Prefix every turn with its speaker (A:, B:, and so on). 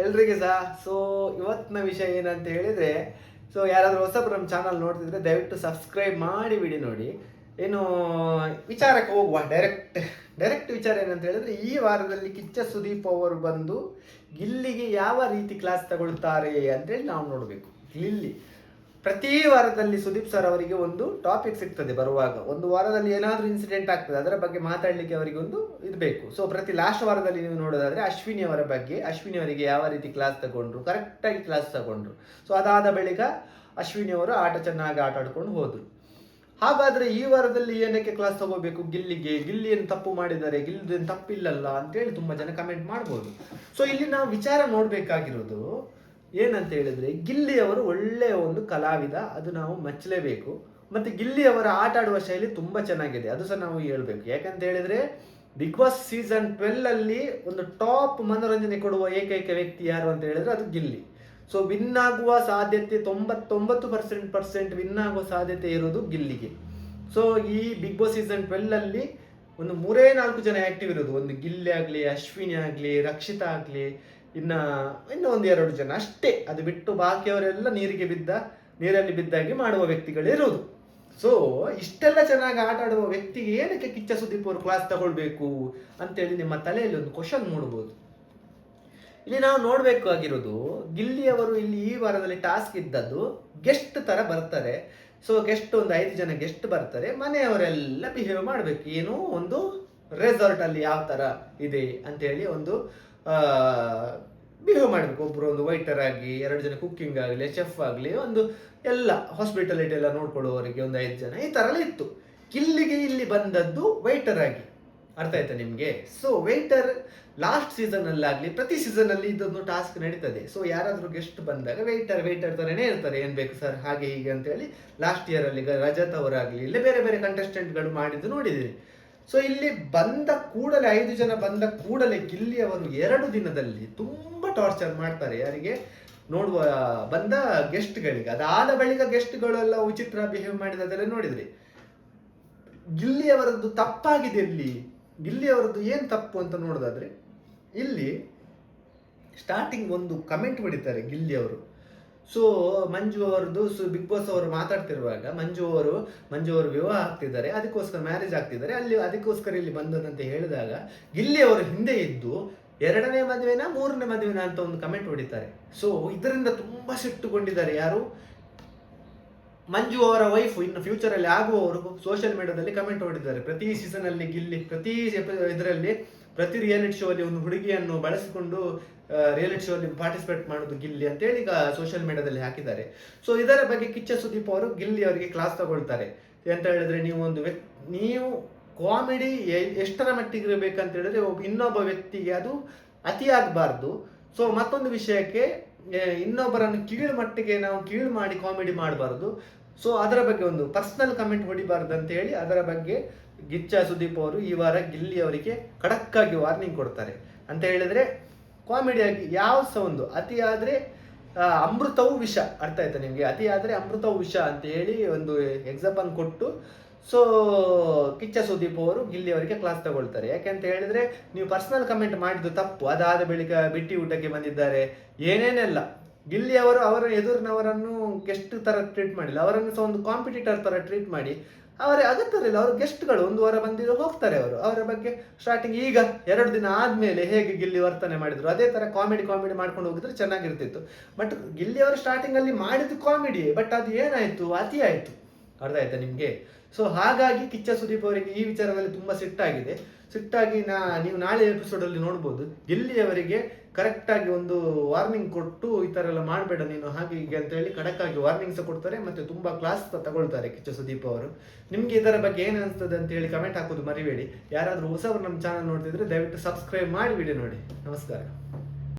A: ಎಲ್ರಿಗೆ ಸಹ ಇವತ್ತಿನ ವಿಷಯ ಏನಂತ ಹೇಳಿದ್ರೆ, ಯಾರಾದರೂ ಹೊಸಬ್ರು ನಮ್ಮ ಚಾನಲ್ ನೋಡ್ತಿದ್ರೆ ದಯವಿಟ್ಟು ಸಬ್ಸ್ಕ್ರೈಬ್ ಮಾಡಿ ಬಿಡಿ. ನೋಡಿ, ಏನು ವಿಚಾರಕ್ಕೆ ಹೋಗುವ. ಡೈರೆಕ್ಟ್ ವಿಚಾರ ಏನಂತ ಹೇಳಿದ್ರೆ, ಈ ವಾರದಲ್ಲಿ ಕಿಚ್ಚ ಸುದೀಪ್ ಅವರು ಬಂದು ಗಿಲ್ಲಿಗೆ ಯಾವ ರೀತಿ ಕ್ಲಾಸ್ ತಗೊಳ್ತಾರೆ ಅಂತೇಳಿ ನಾವು ನೋಡಬೇಕು. ಗಿಲ್ಲಿ ಪ್ರತಿ ವಾರದಲ್ಲಿ ಸುದೀಪ್ ಸರ್ ಅವರಿಗೆ ಒಂದು ಟಾಪಿಕ್ ಸಿಗ್ತದೆ. ಬರುವಾಗ ಒಂದು ವಾರದಲ್ಲಿ ಏನಾದರೂ ಇನ್ಸಿಡೆಂಟ್ ಆಗ್ತದೆ, ಅದರ ಬಗ್ಗೆ ಮಾತಾಡಲಿಕ್ಕೆ ಅವರಿಗೆ ಒಂದು ಇದು ಬೇಕು. ಪ್ರತಿ ಲಾಸ್ಟ್ ವಾರದಲ್ಲಿ ನೀವು ನೋಡೋದಾದ್ರೆ ಅಶ್ವಿನಿ ಅವರಿಗೆ ಯಾವ ರೀತಿ ಕ್ಲಾಸ್ ತಗೊಂಡ್ರು, ಕರೆಕ್ಟಾಗಿ ಕ್ಲಾಸ್ ತಗೊಂಡ್ರು. ಅದಾದ ಬಳಿಕ ಅಶ್ವಿನಿ ಅವರು ಚೆನ್ನಾಗಿ ಆಟ ಆಡ್ಕೊಂಡು ಹೋದ್ರು. ಹಾಗಾದ್ರೆ ಈ ವಾರದಲ್ಲಿ ಏನಕ್ಕೆ ಕ್ಲಾಸ್ ತಗೋಬೇಕು ಗಿಲ್ಲಿ ಏನು ತಪ್ಪು ಮಾಡಿದ್ದಾರೆ, ಗಿಲ್ಲಿದೇನು ತಪ್ಪಿಲ್ಲಲ್ಲ ಅಂತೇಳಿ ತುಂಬಾ ಜನ ಕಮೆಂಟ್ ಮಾಡ್ಬೋದು. ಇಲ್ಲಿ ನಾವು ವಿಚಾರ ನೋಡ್ಬೇಕಾಗಿರೋದು ಏನಂತ ಹೇಳಿದ್ರೆ, ಗಿಲ್ಲಿ ಅವರು ಒಳ್ಳೆಯ ಒಂದು ಕಲಾವಿದ, ಅದು ನಾವು ಮೆಚ್ಚಲೇಬೇಕು. ಮತ್ತೆ ಗಿಲ್ಲಿ ಅವರ ಆಟ ಆಡುವ ಶೈಲಿ ತುಂಬಾ ಚೆನ್ನಾಗಿದೆ, ಅದು ಸಹ ನಾವು ಹೇಳ್ಬೇಕು. ಯಾಕಂತ ಹೇಳಿದ್ರೆ ಬಿಗ್ ಬಾಸ್ ಸೀಸನ್ 12 ಅಲ್ಲಿ ಒಂದು ಟಾಪ್ ಮನೋರಂಜನೆ ಕೊಡುವ ಏಕೈಕ ವ್ಯಕ್ತಿ ಯಾರು ಅಂತ ಹೇಳಿದ್ರೆ ಅದು ಗಿಲ್ಲಿ. ವಿನ್ ಆಗುವ ಸಾಧ್ಯತೆ 99% ವಿನ್ ಆಗುವ ಸಾಧ್ಯತೆ ಇರೋದು ಗಿಲ್ಲಿಗೆ. ಈ ಬಿಗ್ ಬಾಸ್ ಸೀಸನ್ 12 ಅಲ್ಲಿ ಒಂದು 3-4 ಜನ ಆಕ್ಟಿವ್ ಇರೋದು, ಒಂದು ಗಿಲ್ಲಿ ಆಗ್ಲಿ, ಅಶ್ವಿನಿ ಆಗ್ಲಿ, ರಕ್ಷಿತಾ ಆಗ್ಲಿ, ಇನ್ನೂ 1-2 ಜನ ಅಷ್ಟೇ. ಅದು ಬಿಟ್ಟು ಬಾಕಿಯವರೆಲ್ಲ ನೀರಲ್ಲಿ ಬಿದ್ದಾಗಿ ಮಾಡುವ ವ್ಯಕ್ತಿಗಳಿರೋದು. ಇಷ್ಟೆಲ್ಲ ಚೆನ್ನಾಗಿ ಆಟ ಆಡುವ ವ್ಯಕ್ತಿಗೆ ಏನಕ್ಕೆ ಕಿಚ್ಚ ಸುದೀಪ್ ಅವರು ಕ್ಲಾಸ್ ತಗೊಳ್ಬೇಕು ಅಂತೇಳಿ ನಿಮ್ಮ ತಲೆಯಲ್ಲಿ ಒಂದು ಕ್ವಶನ್ ಮೂಡಬಹುದು. ಇಲ್ಲಿ ನಾವು ನೋಡ್ಬೇಕಾಗಿರೋದು, ಗಿಲ್ಲಿ ಅವರು ಇಲ್ಲಿ ಈ ವಾರದಲ್ಲಿ ಟಾಸ್ಕ್ ಇದ್ದದ್ದು ಗೆಸ್ಟ್ ತರ ಬರ್ತಾರೆ. ಗೆಸ್ಟ್ ಒಂದು 5 ಜನ ಗೆಸ್ಟ್ ಬರ್ತಾರೆ, ಮನೆಯವರೆಲ್ಲ ಬಿಹೇವ್ ಮಾಡ್ಬೇಕು. ಏನೋ ಒಂದು ರೆಸಾರ್ಟ್ ಅಲ್ಲಿ ಯಾವ ತರ ಇದೆ ಅಂತೇಳಿ ಒಂದು ಬಿಹೇವ್ ಮಾಡಬೇಕು. ಒಬ್ರು ಒಂದು ವೈಟರ್ ಆಗಿ, 2 ಜನ ಕುಕ್ಕಿಂಗ್ ಆಗಲಿ, ಚೆಫ್ ಆಗಲಿ, ಒಂದು ಎಲ್ಲ ಹಾಸ್ಪಿಟಾಲಿಟಿ ಎಲ್ಲ ನೋಡ್ಕೊಳ್ಳುವವರಿಗೆ ಒಂದು 5 ಜನ, ಈ ತರ ಎಲ್ಲ ಇತ್ತು. ಗಿಲ್ಲಿಗೆ ಇಲ್ಲಿ ಬಂದದ್ದು ವೈಟರ್ ಆಗಿ, ಅರ್ಥ ಆಯ್ತಾ ನಿಮ್ಗೆ? ವೈಟರ್ ಲಾಸ್ಟ್ ಸೀಸನ್ ಅಲ್ಲಾಗ್ಲಿ, ಪ್ರತಿ ಸೀಸನ್ ಅಲ್ಲಿ ಇದೊಂದು ಟಾಸ್ಕ್ ನಡೀತದೆ. ಯಾರಾದ್ರೂ ಗೆಸ್ಟ್ ಬಂದಾಗ ವೈಟರ್ ತರನೇ ಇರ್ತಾರೆ, ಏನ್ ಬೇಕು ಸರ್ ಹಾಗೆ ಹೀಗೆ ಅಂತ ಹೇಳಿ. ಲಾಸ್ಟ್ ಇಯರ್ ಅಲ್ಲಿ ರಜತ್ ಅವರಾಗ್ಲಿ, ಇಲ್ಲ ಬೇರೆ ಬೇರೆ ಕಂಟೆಸ್ಟೆಂಟ್ಗಳು ಮಾಡಿದ್ದು ನೋಡಿದ್ದೀರಿ. ಇಲ್ಲಿ ಬಂದ ಕೂಡಲೇ 5 ಜನ ಬಂದ ಕೂಡಲೇ ಗಿಲ್ಲಿ ಅವರು 2 ದಿನದಲ್ಲಿ ತುಂಬಾ ಟಾರ್ಚರ್ ಮಾಡ್ತಾರೆ. ಯಾರಿಗೆ? ನೋಡುವ ಬಂದ ಗೆಸ್ಟ್ಗಳಿಗೆ. ಅದಾದ ಬಳಿಕ ಗೆಸ್ಟ್ಗಳೆಲ್ಲ ವಿಚಿತ್ರ ಬಿಹೇವ್ ಮಾಡಿದದೆಲ್ಲ ನೋಡಿದ್ರಿ. ಗಿಲ್ಲಿ ಅವರದ್ದು ತಪ್ಪಾಗಿದೆ. ಗಿಲ್ಲಿ ಅವರದ್ದು ಏನ್ ತಪ್ಪು ಅಂತ ನೋಡೋದಾದ್ರೆ, ಇಲ್ಲಿ ಸ್ಟಾರ್ಟಿಂಗ್ ಒಂದು ಕಮೆಂಟ್ ಹೊಡಿತಾರೆ ಗಿಲ್ಲಿ ಅವರು. ಮಂಜು ಅವರದ್ದು ಬಿಗ್ ಬಾಸ್ ಅವರು ಮಾತಾಡ್ತಿರುವಾಗ ಮಂಜು ಅವರು ವಿವಾಹ ಆಗ್ತಿದ್ದಾರೆ, ಅದಕ್ಕೋಸ್ಕರ ಮ್ಯಾರೇಜ್ ಆಗ್ತಿದ್ದಾರೆ, ಅದಕ್ಕೋಸ್ಕರ ಇಲ್ಲಿ ಬಂದದಂತ ಹೇಳಿದಾಗ ಗಿಲ್ಲಿ ಅವರು ಹಿಂದೆ ಇದ್ದು 2ನೇ ಮದುವೆನಾ 3ನೇ ಮದುವೆನಾ ಅಂತ ಒಂದು ಕಮೆಂಟ್ ಹೊಡಿತಾರೆ. ಇದರಿಂದ ತುಂಬಾ ಸಿಟ್ಟುಕೊಂಡಿದ್ದಾರೆ ಯಾರು? ಮಂಜು ಅವರ ವೈಫ್, ಇನ್ನು ಫ್ಯೂಚರ್ ಅಲ್ಲಿ ಆಗುವವರು ಸೋಷಿಯಲ್ ಮೀಡಿಯಾದಲ್ಲಿ ಕಮೆಂಟ್ ಹೊಡಿದ್ದಾರೆ. ಪ್ರತಿ ಸೀಸನ್ ಅಲ್ಲಿ ಗಿಲ್ಲಿ ಪ್ರತಿ ರಿಯಾಲಿಟಿ ಶೋ ಅಲ್ಲಿ ಒಂದು ಹುಡುಗಿಯನ್ನು ಬಳಸಿಕೊಂಡು ರಿಯಾಲಿಟಿ ಶೋ ಅಲ್ಲಿ ಪಾರ್ಟಿಸಿಪೇಟ್ ಮಾಡೋದು ಗಿಲ್ಲಿ ಅಂತೇಳಿ ಈಗ ಸೋಷಿಯಲ್ ಮೀಡಿಯಾದಲ್ಲಿ ಹಾಕಿದ್ದಾರೆ. ಇದರ ಬಗ್ಗೆ ಕಿಚ್ಚ ಸುದೀಪ್ ಅವರು ಗಿಲ್ಲಿ ಅವರಿಗೆ ಕ್ಲಾಸ್ ತಗೊಳ್ತಾರೆ. ಅಂತ ಹೇಳಿದ್ರೆ, ನೀವು ಕಾಮಿಡಿ ಎಷ್ಟರ ಮಟ್ಟಿಗೆ ಇರಬೇಕಂತ ಹೇಳಿದ್ರೆ, ಇನ್ನೊಬ್ಬ ವ್ಯಕ್ತಿಗೆ ಅದು ಅತಿ ಆಗಬಾರ್ದು. ಮತ್ತೊಂದು ವಿಷಯಕ್ಕೆ ಇನ್ನೊಬ್ಬರನ್ನು ಕೀಳು ಮಾಡಿ ಕಾಮಿಡಿ ಮಾಡಬಾರ್ದು. ಅದರ ಬಗ್ಗೆ ಒಂದು ಪರ್ಸನಲ್ ಕಮೆಂಟ್ ಹೊಡಿಬಾರ್ದು ಅಂತ ಹೇಳಿ ಅದರ ಬಗ್ಗೆ ಕಿಚ್ಚ ಸುದೀಪ್ ಅವರು ಈ ವಾರ ಗಿಲ್ಲಿ ಅವರಿಗೆ ಖಡಕ್ ಆಗಿ ವಾರ್ನಿಂಗ್ ಕೊಡ್ತಾರೆ. ಅಂತ ಹೇಳಿದ್ರೆ, ಕಾಮಿಡಿಯಾಗಿ ಯಾವ ಸಹ ಒಂದು ಅತಿ ಆದ್ರೆ ಅಮೃತವು ವಿಷ, ಅರ್ಥ ಆಯ್ತಾ ನಿಮ್ಗೆ? ಅತಿ ಆದ್ರೆ ಅಮೃತವು ವಿಷ ಅಂತ ಹೇಳಿ ಒಂದು ಎಕ್ಸಾಂಪಲ್ ಕೊಟ್ಟು ಕಿಚ್ಚ ಸುದೀಪ್ ಅವರು ಗಿಲ್ಲಿ ಅವರಿಗೆ ಕ್ಲಾಸ್ ತಗೊಳ್ತಾರೆ. ಯಾಕೆಂತ ಹೇಳಿದ್ರೆ, ನೀವು ಪರ್ಸನಲ್ ಕಮೆಂಟ್ ಮಾಡಿದ್ದು ತಪ್ಪು, ಅದಾದ ಬಳಿಕ ಬಿಟ್ಟಿ ಊಟಕ್ಕೆ ಬಂದಿದ್ದಾರೆ, ಏನೇನೆಲ್ಲ. ಗಿಲ್ಲಿ ಅವರು ಅವರ ಎದುರಿನವರನ್ನು ಗೆಸ್ಟ್ ತರ ಟ್ರೀಟ್ ಮಾಡಿಲ್ಲ, ಅವರನ್ನು ಸಹ ಒಂದು ಕಾಂಪಿಟೇಟರ್ ತರ ಟ್ರೀಟ್ ಮಾಡಿ ಅವರೇ ಅಗತ್ಯವಿಲ್ಲ. ಅವರು ಗೆಸ್ಟ್ಗಳು 1 ವಾರ ಬಂದಿದ್ದು ಹೋಗ್ತಾರೆ. ಅವರ ಬಗ್ಗೆ ಸ್ಟಾರ್ಟಿಂಗ್ ಈಗ 2 ದಿನ ಆದ್ಮೇಲೆ ಹೇಗೆ ಗಿಲ್ಲಿ ವರ್ತನೆ ಮಾಡಿದ್ರು ಅದೇ ತರ ಕಾಮಿಡಿ ಮಾಡ್ಕೊಂಡು ಹೋಗಿದ್ರೆ ಚೆನ್ನಾಗಿರ್ತಿತ್ತು. ಬಟ್ ಗಿಲ್ಲಿ ಅವರು ಸ್ಟಾರ್ಟಿಂಗ್ ಅಲ್ಲಿ ಮಾಡಿದ್ದು ಕಾಮಿಡಿ, ಬಟ್ ಅದು ಏನಾಯ್ತು, ಅತಿ ಆಯ್ತು. ಅರ್ಥ ಆಯ್ತಾ ನಿಮ್ಗೆ? ಹಾಗಾಗಿ ಕಿಚ್ಚ ಸುದೀಪ್ ಅವರಿಗೆ ಈ ವಿಚಾರದಲ್ಲಿ ತುಂಬಾ ಸಿಟ್ಟಾಗಿ ನೀವು ನಾಳೆ ಎಪಿಸೋಡ್ ಅಲ್ಲಿ ನೋಡ್ಬೋದು. ಗಿಲ್ಲಿ ಅವರಿಗೆ ಕರೆಕ್ಟ್ ಆಗಿ ಒಂದು ವಾರ್ನಿಂಗ್ ಕೊಟ್ಟು, ಈ ತರ ಎಲ್ಲ ಮಾಡಬೇಡ ನೀನು ಹಾಗೆ ಹೀಗೆ ಅಂತ ಹೇಳಿ ಖಡಕ್ ಆಗಿ ವಾರ್ನಿಂಗ್ಸ್ ಕೊಡ್ತಾರೆ. ಮತ್ತೆ ತುಂಬಾ ಕ್ಲಾಸ್ ತಗೊಳ್ತಾರೆ ಕಿಚ್ಚ ಸುದೀಪ್ ಅವರು. ನಿಮ್ಗೆ ಇದರ ಬಗ್ಗೆ ಏನ್ ಅನ್ಸ್ತದೆ ಅಂತ ಹೇಳಿ ಕಮೆಂಟ್ ಹಾಕೋದು ಮರಿಬೇಡಿ. ಯಾರಾದ್ರೂ ಹೊಸವರು ನಮ್ಮ ಚಾನಲ್ ನೋಡ್ತಿದ್ರೆ ದಯವಿಟ್ಟು ಸಬ್ಸ್ಕ್ರೈಬ್ ಮಾಡಿ ವಿಡಿಯೋ ನೋಡಿ. ನಮಸ್ಕಾರ.